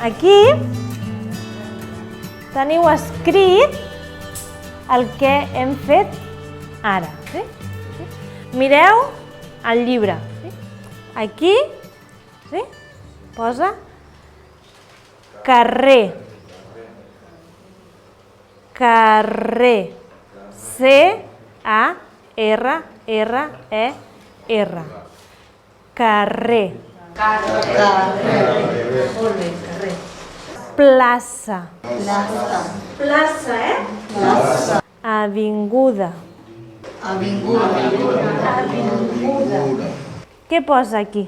Aquí teniu escrit el que hem fet ara. Sí? Mireu el llibre. Sí? Aquí posa carrer. Carrer. C-A-R-R-E-R. Carrer. Plaça. Plaça, Plaça. Avinguda. Avinguda. Què posa aquí?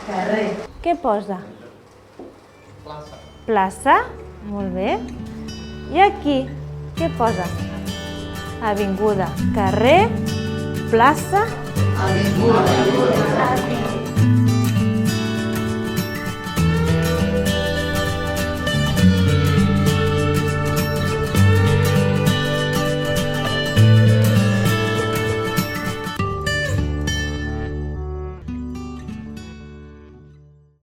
Carrer. Què posa? Plaça. Molt bé. I aquí, què posa? Avinguda. Carrer. Plaça. Avinguda.